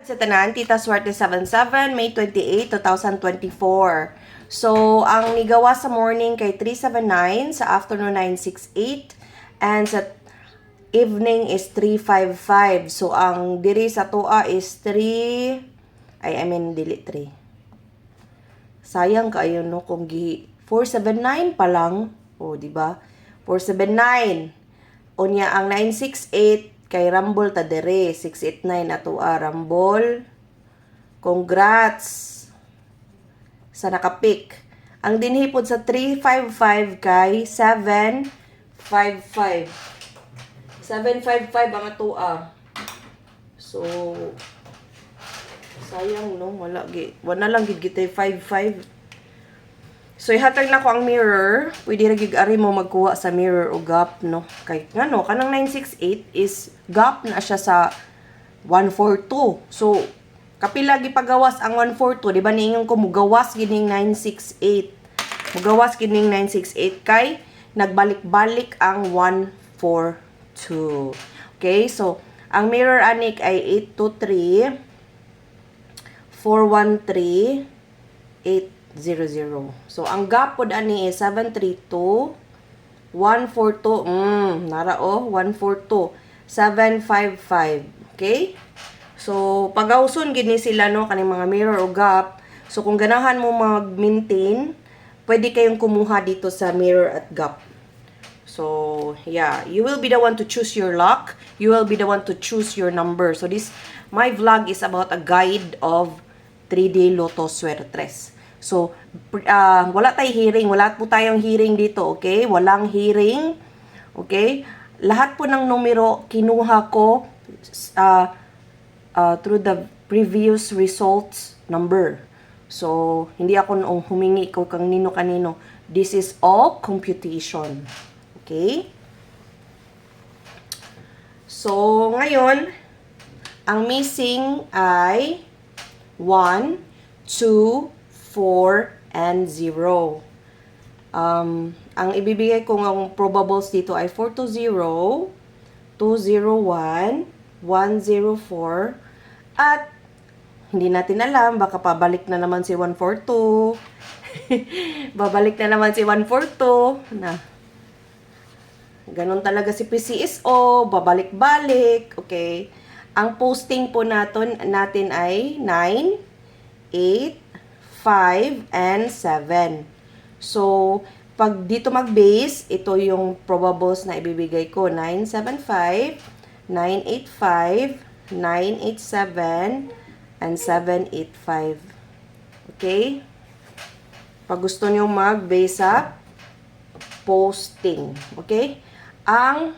Sa tanan, Tita Swerte 77, May 28, 2024. So, ang nigawa sa morning kay 379, sa afternoon 968, and sa evening is 355. So, ang diri sa tua is 3, dili 3. Sayang kayo no kung 479 pa lang. O, di ba? 479. Unya ang 968 kay Rumble ta dere 689 ato Rumble. Congrats sa nakapik. Ang dinhipod sa 355 kay 755. 755 ang ato So sayang no, wala lang gid kita 55. So, ihatag na ko ang mirror. Pwede ra gig-ari mo magkuha sa mirror o gap, no? Kay, ngano, kanang 968 is gap na siya sa 142. So, kapila gipagawas ang 142, di ba niingon ko, mugawas gining 968. Mugawas gining 968 kay nagbalik-balik ang 142. Okay, so, ang mirror anik ay 823, 413, 800. So, ang gap pod ani is 732, 142, nara 142, 755. Okay? So, pagawson gini sila no, kaning mga mirror o gap. So, kung ganahan mo mag-maintain, pwede kayong kumuha dito sa mirror at gap. So, yeah, you will be the one to choose your luck. You will be the one to choose your number. So, my vlog is about a guide of 3-day Lotto Swertres. So, wala tayong hearing. Wala po tayong hearing dito, okay? Walang hearing, okay? Lahat po ng numero, kinuha ko through the previous results number. So, hindi ako noong humingi ko kang nino-kanino. This is all computation. Okay? So, ngayon, ang missing ay 1, 2, 4, and 0. Ang ibibigay ko ng probables dito ay 420, 201, 104, at hindi natin alam, baka pabalik na naman si 142. Babalik na naman si 142. Na. Ganon talaga si PCSO, babalik-balik. Okay. Ang posting po natin ay 9, 8, 5, and 7. So, pag dito mag-base, ito yung probables na ibibigay ko. 975, 985, 987, and 785. Okay? Pag gusto nyo mag-base sa posting. Okay? Ang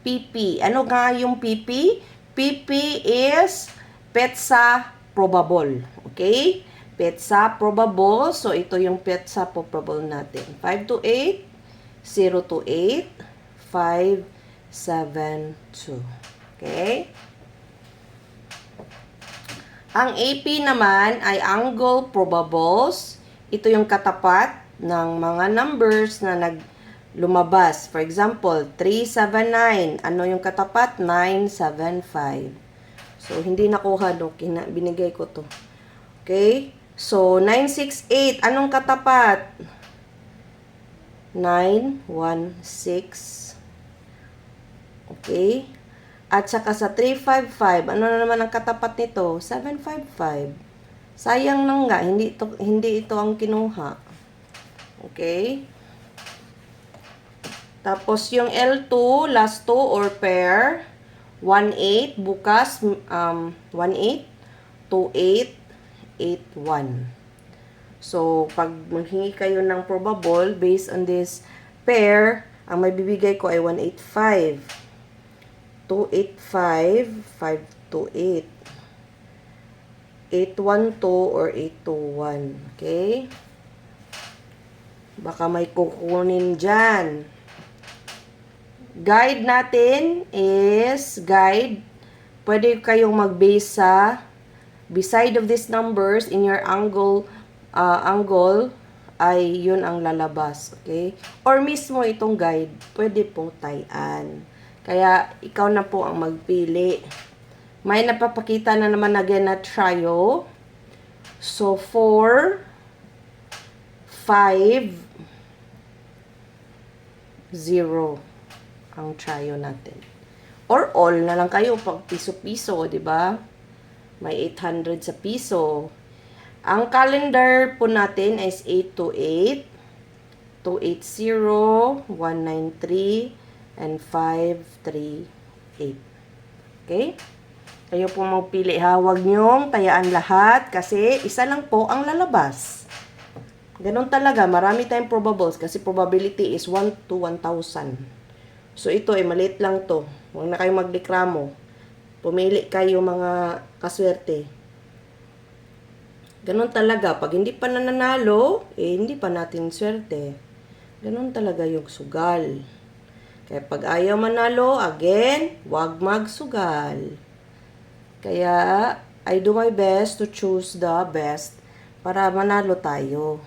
PP. Ano nga yung PP? PP is petsa probable. Okay? Petsa probable. So, ito yung petsa probable natin. 528, 028, 572. Okay? Ang AP naman ay angle probables. Ito yung katapat ng mga numbers na lumabas. For example, 379. Ano yung katapat? 975. So, hindi nakuha, no? Binigay ko to. Okay? So, 968. Anong katapat? 916. Okay? At saka sa 355, ano na naman ang katapat nito? 755. Sayang nang nga, hindi ito ang kinuha. Okay? Tapos yung L2, last 2 or pair, 18 bukas 18, 28, 81. So, pag maghingi kayo ng probable based on this pair, ang may bibigay ko ay 185, 285, 528, 812 or 821. Okay? Baka may kukunin dyan. Guide natin is guide. Pwede kayong mag-base sa beside of these numbers in your angle ay yun ang lalabas. Okay? Or mismo itong guide, pwede pong tayan. Kaya ikaw na po ang magpili. May napapakita na naman again na trio. So, 4, 5, 0 ang trio natin. Or all na lang kayo pag piso-piso, di ba? May 800 sa piso. Ang calendar po natin is 828, 280, 193, and 538. Okay? Kayo po magpili ha. Huwag nyong tayaan lahat kasi isa lang po ang lalabas. Ganon talaga. Marami tayong probables kasi probability is 1 to 1,000. So, ito ay maliit lang to. Huwag na kayong magdekramo. Pumili kayo mga kaswerte. Ganon talaga. Pag hindi pa nananalo, hindi pa natin swerte. Ganon talaga yung sugal. Kaya pag ayaw manalo, again, huwag magsugal. Kaya, I do my best to choose the best para manalo tayo.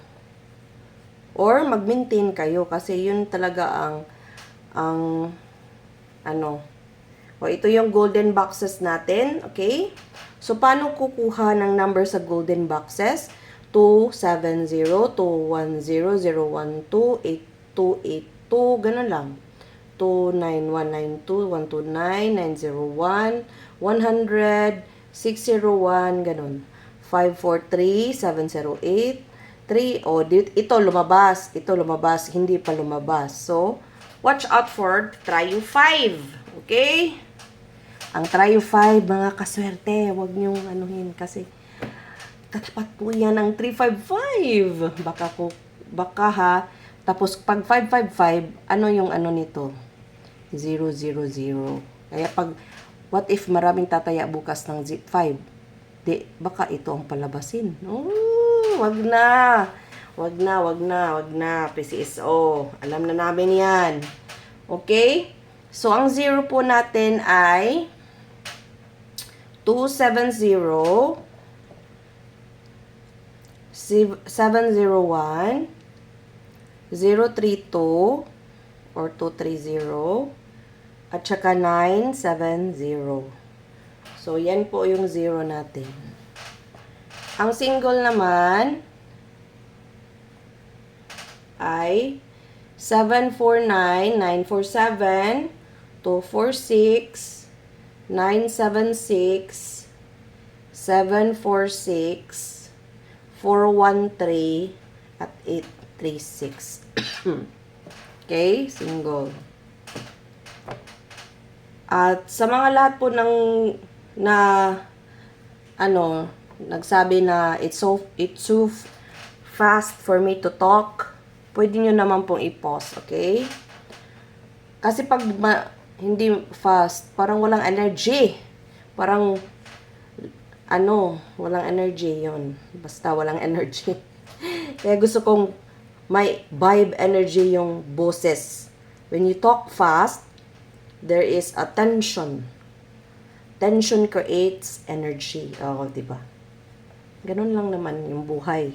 Or mag-maintain kayo kasi yun talaga ang ito yung golden boxes natin, okay? So, paano kukuha ng number sa golden boxes? 270, 210, 012, 8282, ganun lang. 29192, 129, 901, 100, 601, ganun. 543, 708, 3, ito lumabas, hindi pa lumabas. So, watch out for trio 5, okay? Ang trio 5, mga kaswerte, huwag niyong anuhin kasi katapat po yan ang 355. Baka ha, tapos pag 555, ano yung ano nito? 000. Kaya pag, what if maraming tataya bukas ng 5? Baka ito ang palabasin. Wag na. PCSO. Alam na namin yan. Okay? So, ang 0 po natin ay 270, 701, 032, or 230, at saka 970. So, yan po yung 0 natin. Ang single naman ay 749, 947, 246, 976, 746, 413, at 836. Okay, single. At sa mga lahat po nagsabi na it's so fast for me to talk, pwede nyo naman pong i-pause, okay? Kasi pag hindi fast, parang walang energy. Parang, walang energy yon. Basta walang energy. Kaya gusto kong may vibe energy yung boses. When you talk fast, there is a tension. Tension creates energy. Diba? Ganun lang naman yung buhay.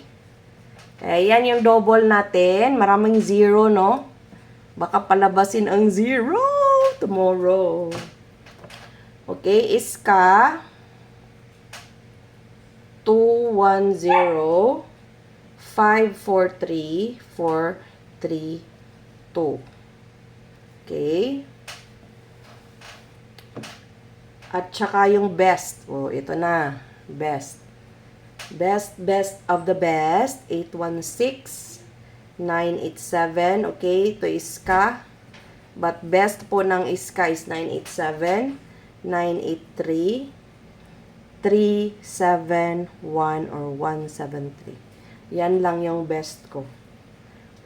Kaya yan yung double natin. Maraming 0, no? Baka palabasin ang 0 tomorrow. Okay, iska 210 543 432. Okay? At saka yung best. Ito na. Best. Best of the best. 816 987. Okay, ito iska. But best po ng iska is 987, 983, 371, or 173. Yan lang yung best ko.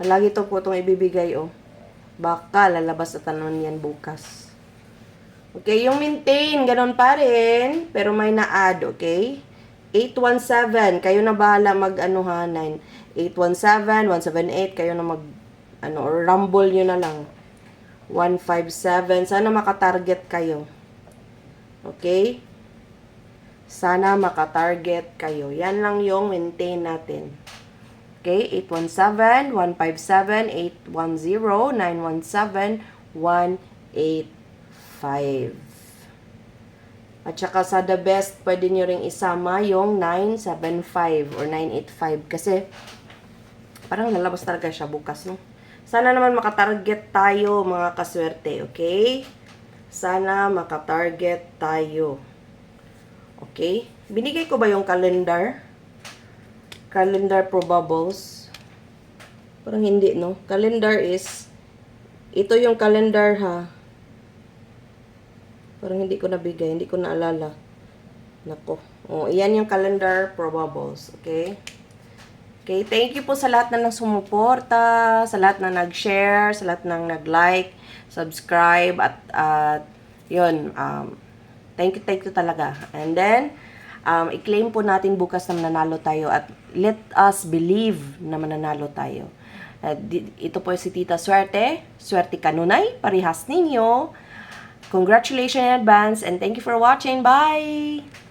Malagi to po itong ibibigay, Baka lalabas sa tanon yan bukas. Okay, yung maintain, ganun pa rin. Pero may na-add, okay? 817, kayo na bahala mag-9. 817, 178, kayo na or rumble nyo na lang. 157, sana makatarget kayo. Okay? Sana makatarget kayo. Yan lang yung maintain natin. Okay? 817, 157, 810, 917, 185. At saka sa the best, pwede nyo ring isama yung 975 or 985 kasi parang lalabas talaga siya bukas, no? Sana naman makatarget tayo, mga kaswerte, okay? Sana makatarget tayo. Okay? Binigay ko ba yung calendar? Calendar probables? Parang hindi, no? Calendar is, ito yung calendar, ha? Parang hindi ko nabigay, hindi ko naalala. Nako. Oh, iyan yung calendar probables, okay? Okay, thank you po sa lahat na sumuporta, sa lahat na nag-share, sa lahat na nag-like, subscribe, at yun, thank you talaga. And then, i-claim po natin bukas na mananalo tayo at let us believe na mananalo tayo. Ito po si Tita Swerte, Swerte Kanunay, parihas ninyo. Congratulations in advance and thank you for watching. Bye!